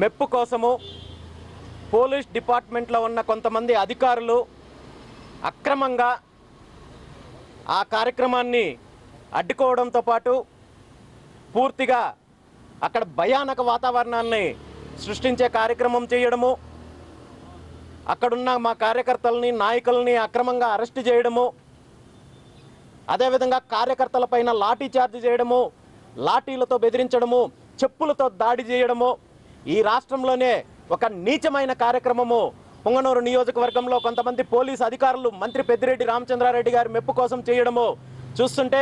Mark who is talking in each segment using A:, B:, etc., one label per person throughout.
A: మెప్పు కోసము పోలీస్ డిపార్ట్మెంట్లో ఉన్న కొంతమంది అధికారులు అక్రమంగా ఆ కార్యక్రమాన్ని అడ్డుకోవడంతో పాటు పూర్తిగా అక్కడ భయానక వాతావరణాన్ని సృష్టించే కార్యక్రమం చేయడము, అక్కడున్న మా కార్యకర్తలని నాయకుల్ని అక్రమంగా అరెస్ట్ చేయడము, అదేవిధంగా కార్యకర్తలపైన లాఠీ చార్జ్ చేయడము, లాఠీలతో బెదిరించడము, చెప్పులతో దాడి చేయడము ఈ రాష్ట్రంలోనే ఒక నీచమైన కార్యక్రమము పుంగనూరు నియోజకవర్గంలో కొంతమంది పోలీసు అధికారులు మంత్రి పెద్దిరెడ్డి రామచంద్రారెడ్డి గారి మెప్పు కోసం చేయడము చూస్తుంటే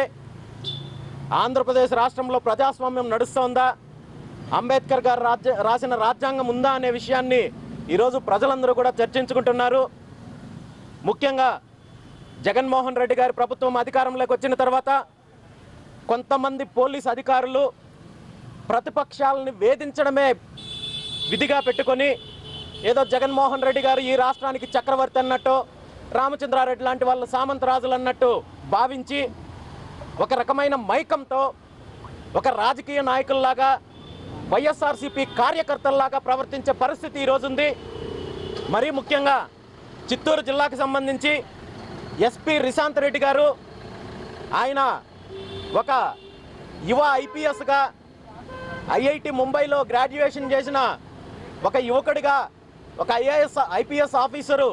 A: ఆంధ్రప్రదేశ్ రాష్ట్రంలో ప్రజాస్వామ్యం నడుస్తోందా, అంబేద్కర్ గారు రాసిన రాజ్యాంగం ఉందా అనే విషయాన్ని ఈరోజు ప్రజలందరూ కూడా చర్చించుకుంటున్నారు. ముఖ్యంగా జగన్మోహన్ రెడ్డి గారి ప్రభుత్వం అధికారంలోకి వచ్చిన తర్వాత కొంతమంది పోలీస్ అధికారులు ప్రతిపక్షాలని వేధించడమే విధిగా పెట్టుకొని ఏదో జగన్మోహన్ రెడ్డి గారు ఈ రాష్ట్రానికి చక్రవర్తి అన్నట్టు, రామచంద్రారెడ్డి లాంటి వాళ్ళు సామంతరాజులు అన్నట్టు భావించి ఒక రకమైన మైకంతో ఒక రాజకీయ నాయకుల్లాగా వైఎస్ఆర్సీపీ కార్యకర్తల్లాగా ప్రవర్తించే పరిస్థితి ఈరోజు ఉంది. మరీ ముఖ్యంగా చిత్తూరు జిల్లాకు సంబంధించి ఎస్పీ రిశాంత్ రెడ్డి గారు ఆయన ఒక యువ ఐపీఎస్గా ఐఐటి ముంబైలో గ్రాడ్యుయేషన్ చేసిన ఒక యువకుడిగా ఒక ఐపీఎస్ ఆఫీసరు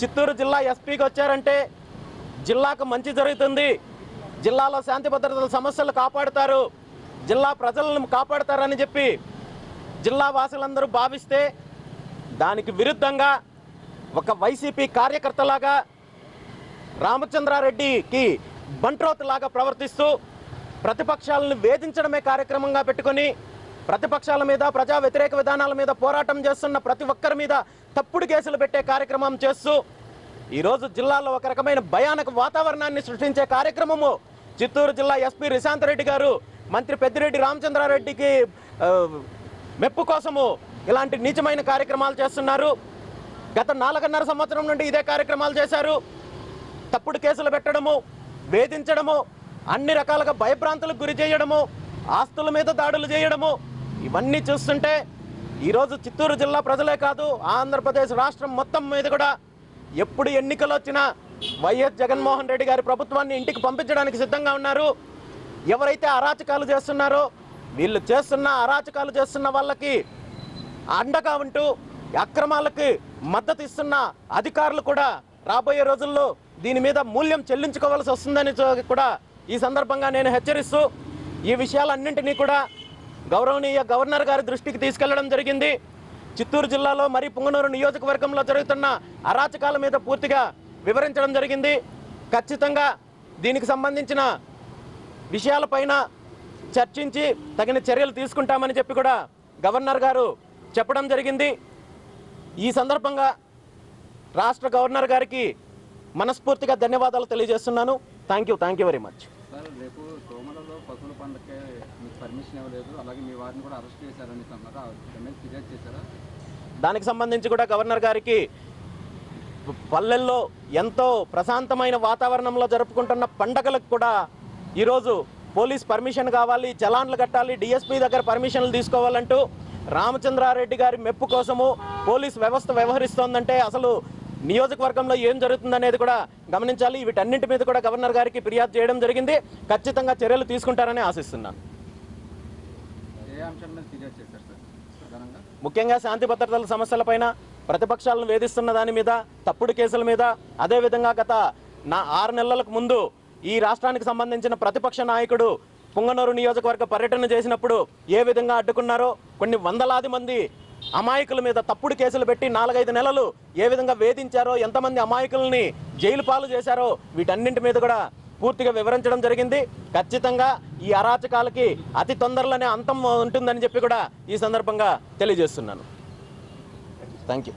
A: చిత్తూరు జిల్లా ఎస్పీకి వచ్చారంటే జిల్లాకు మంచి జరుగుతుంది, జిల్లాలో శాంతి భద్రతల సమస్యలు కాపాడుతారు, జిల్లా ప్రజలను కాపాడుతారని చెప్పి జిల్లా వాసులందరూ భావిస్తే దానికి విరుద్ధంగా ఒక వైసీపీ కార్యకర్తలాగా రామచంద్రారెడ్డికి బంట్రోతులాగా ప్రవర్తిస్తూ ప్రతిపక్షాలను వేధించడమే కార్యక్రమంగా పెట్టుకొని ప్రతిపక్షాల మీద ప్రజా వ్యతిరేక విధానాల మీద పోరాటం చేస్తున్న ప్రతి ఒక్కరి మీద తప్పుడు కేసులు పెట్టే కార్యక్రమం చేస్తూ ఈరోజు జిల్లాలో ఒక రకమైన భయానక వాతావరణాన్ని సృష్టించే కార్యక్రమము చిత్తూరు జిల్లా ఎస్పీ రిశాంత్ రెడ్డి గారు మంత్రి పెద్దిరెడ్డి రామచంద్రారెడ్డికి మెప్పు కోసము ఇలాంటి నీచమైన కార్యక్రమాలు చేస్తున్నారు. గత 4.5 సంవత్సరం నుండి ఇదే కార్యక్రమాలు చేశారు. తప్పుడు కేసులు పెట్టడము, వేధించడము, అన్ని రకాలుగా భయభ్రాంతులకు గురి చేయడము, ఆస్తుల మీద దాడులు చేయడము ఇవన్నీ చూస్తుంటే ఈరోజు చిత్తూరు జిల్లా ప్రజలే కాదు ఆంధ్రప్రదేశ్ రాష్ట్రం మొత్తం మీద కూడా ఎప్పుడు ఎన్నికలు వచ్చినా వైఎస్ జగన్మోహన్ రెడ్డి గారి ప్రభుత్వాన్ని ఇంటికి పంపించడానికి సిద్ధంగా ఉన్నారు. ఎవరైతే అరాచకాలు చేస్తున్నారో వీళ్ళు అరాచకాలు చేస్తున్న వాళ్ళకి అండగా ఉంటూ అక్రమాలకి మద్దతు ఇస్తున్న అధికారులు కూడా రాబోయే రోజుల్లో దీని మీద మూల్యం చెల్లించుకోవాల్సి వస్తుందని కూడా ఈ సందర్భంగా నేను హెచ్చరిస్తూ ఈ విషయాలన్నింటినీ కూడా గౌరవనీయ గవర్నర్ గారి దృష్టికి తీసుకెళ్లడం జరిగింది. చిత్తూరు జిల్లాలో మరి పుంగనూరు నియోజకవర్గంలో జరుగుతున్న అరాచకాల మీద పూర్తిగా వివరించడం జరిగింది. ఖచ్చితంగా దీనికి సంబంధించిన విషయాలపైన చర్చించి తగిన చర్యలు తీసుకుంటామని చెప్పి కూడా గవర్నర్ గారు చెప్పడం జరిగింది. ఈ సందర్భంగా రాష్ట్ర గవర్నర్ గారికి మనస్ఫూర్తిగా ధన్యవాదాలు తెలియజేస్తున్నాను. Thank you very much.
B: Sir, రేపు సోమలలో పశువుల పండుగకే మీకు పర్మిషన్ ఇవ్వలేదు, అలాగే మీ వారిని కూడా అరెస్ట్ చేశారని ఫిర్యాదు చేశారా?
A: దానికి సంబంధించి కూడా గవర్నర్ గారికి పల్లెల్లో ఎంతో ప్రశాంతమైన వాతావరణంలో జరుపుకుంటున్న పండగలకు కూడా ఈరోజు పోలీస్ పర్మిషన్ కావాలి, చలాన్లు కట్టాలి, డిఎస్పీ దగ్గర పర్మిషన్లు తీసుకోవాలంటూ రామచంద్రారెడ్డి గారి మెప్పు కోసము పోలీస్ వ్యవస్థ వ్యవహరిస్తోందంటే అసలు నియోజకవర్గంలో ఏం జరుగుతుందనేది కూడా గమనించాలి. వీటన్నింటి మీద కూడా గవర్నర్ గారికి ఫిర్యాదు చేయడం జరిగింది. ఖచ్చితంగా చర్యలు తీసుకుంటారని ఆశిస్తున్నాను. ముఖ్యంగా శాంతి భద్రతల సమస్యలపైన, ప్రతిపక్షాలను వేధిస్తున్న దాని మీద, తప్పుడు కేసుల మీద, అదేవిధంగా గత 6 నెలలకు ముందు ఈ రాష్ట్రానికి సంబంధించిన ప్రతిపక్ష నాయకుడు పుంగనూరు నియోజకవర్గ పర్యటన చేసినప్పుడు ఏ విధంగా అడ్డుకున్నారో, కొన్ని వందలాది మంది అమాయకుల మీద తప్పుడు కేసులు పెట్టి 4-5 నెలలు ఏ విధంగా వేధించారో, ఎంతమంది అమాయకుల్ని జైలు పాలు చేశారో వీటన్నింటి మీద కూడా పూర్తిగా వివరించడం జరిగింది. ఖచ్చితంగా ఈ అరాచకాలకి అతి తొందరలోనే అంతం ఉంటుందని చెప్పి కూడా ఈ సందర్భంగా తెలియజేస్తున్నాను. Thank you.